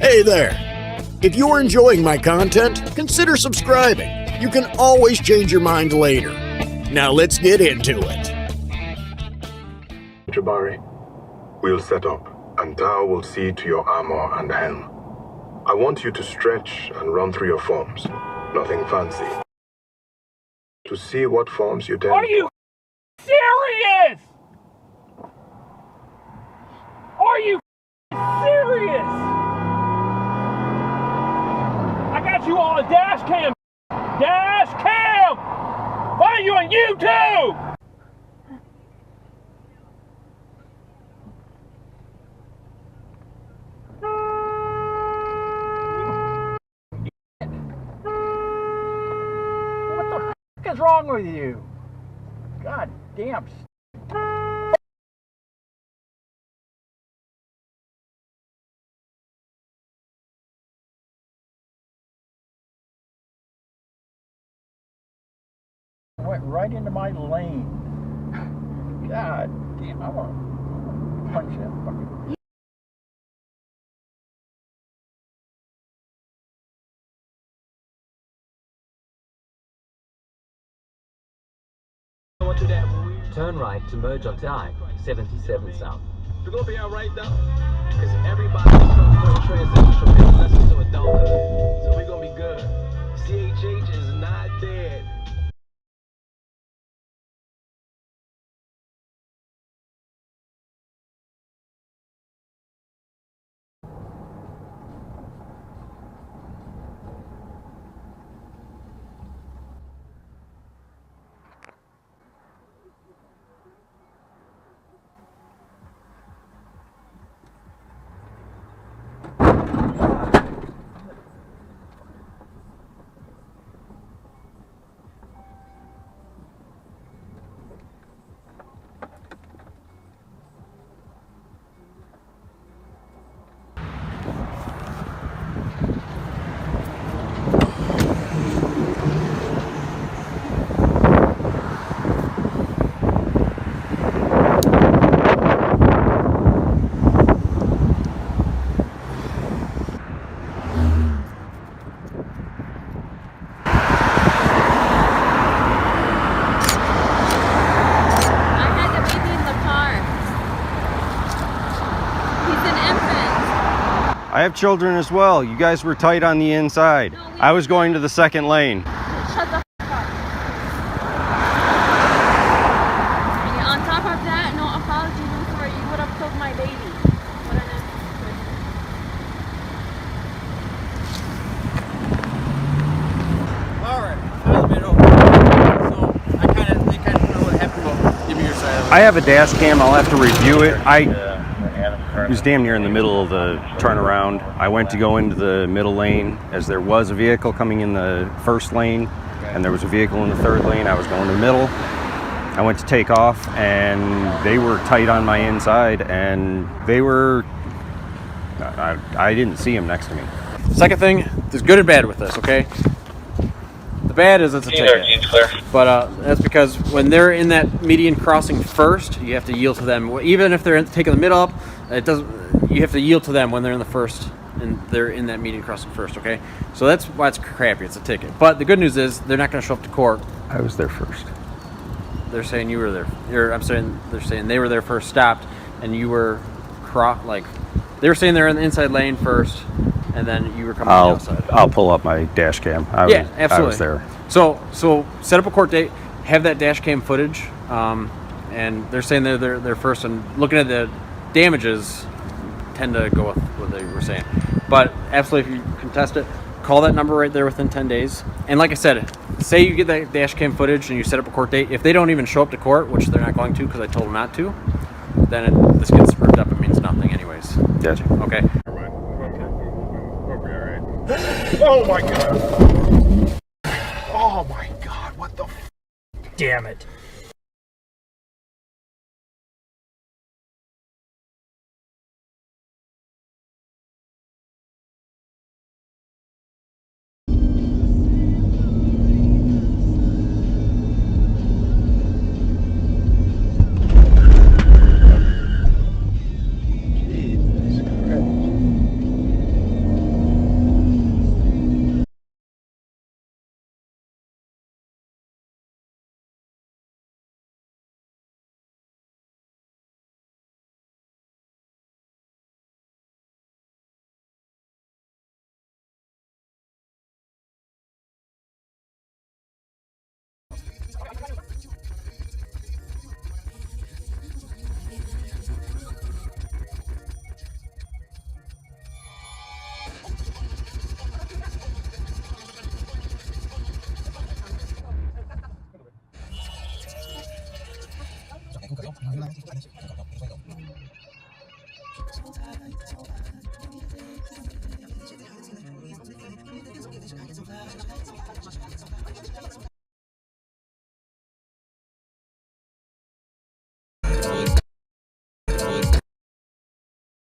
Hey there! If you're enjoying my content, consider subscribing. You can always change your mind later. Now let's get into it. Jabari, we'll set up, and Tao will see to your armor and helm. I want you to stretch and run through your forms. Nothing fancy. To see what forms you tend. Are you serious? Are you serious? I got you on a dash cam. Dash cam! Why are you on YouTube? What the f is wrong with you? God damn. Went right into my lane. God damn, I want to punch that fucking. Turn right to merge onto I-77 South. We're gonna be alright though, because everybody's going to transition from adolescence to adulthood, so we're gonna be good. CHH is not dead. I have children as well. You guys were tight on the inside. No, I was going to the second lane. Shut the f up. And on top of that, no apology, no sorry. You would have killed my baby. What an Alright, I've been over. So they kind of know what happened. Well, give me your side of it. I have a dash cam. I'll have to review it. It was damn near in the middle of the turnaround. I went to go into the middle lane as there was a vehicle coming in the first lane and there was a vehicle in the third lane. I was going to the middle. I went to take off and they were tight on my inside and they were, I didn't see them next to me. Second thing, there's good and bad with this, okay? The bad is it's a ticket. But that's because when they're in that median crossing first, you have to yield to them. Even if they're taking the middle up, it doesn't. You have to yield to them when they're in the first, and they're in that median crossing first. Okay, so that's why it's crappy. It's a ticket. But the good news is they're not going to show up to court. I was there first. They're saying you were there. They're saying they were there first, stopped, and you were they were saying they're in the inside lane first, and then you were coming on the outside. I'll pull up my dash cam. Absolutely. I was there. So set up a court date, have that dash cam footage, and they're saying they're first, and looking at the damages tend to go with what they were saying. But absolutely, if you contest it, call that number right there within 10 days. And like I said, say you get that dash cam footage and you set up a court date. If they don't even show up to court, which they're not going to because I told them not to, then this gets ripped up. It means nothing anyways. Gotcha. Okay. Oh my god. Oh my god, what the f? Damn it.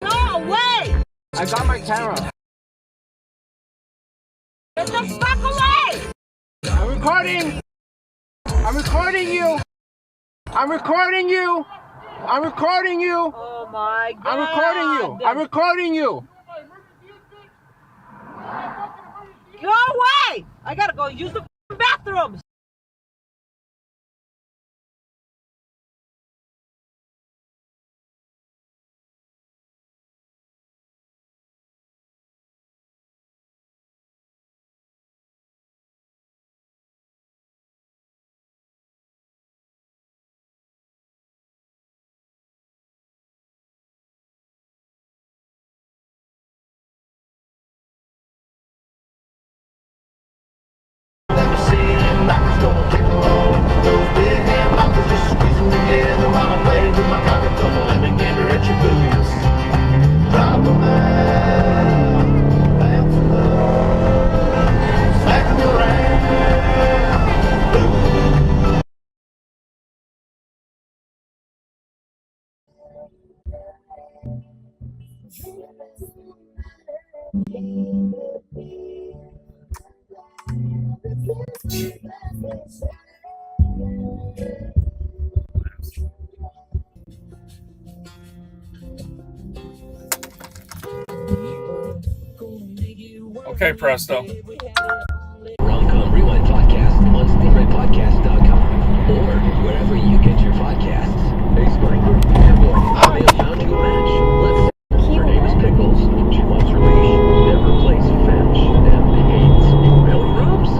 No way! I got my camera. Get the fuck away! I'm recording. I'm recording you. I'm recording you. I'm recording you. Oh my god! I'm recording you. I'm recording you. Go away! I gotta go use the bathrooms. Okay, Presto. Rom-Com Rewind Podcast on StingRayPodcast.com or wherever you get your podcasts. Hey, Spiker. I have found you a match. Her name is Pickles. She wants her leash, never plays fetch, and hates belly rubs.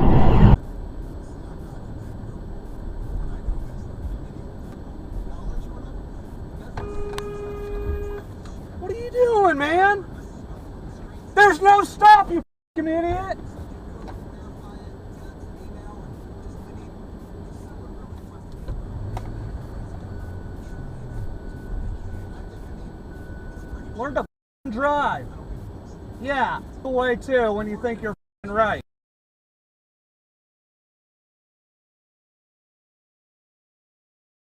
What are you doing, man? There's no stop, you fucking idiot. Learn to drive. Yeah, the way too when you think you're right.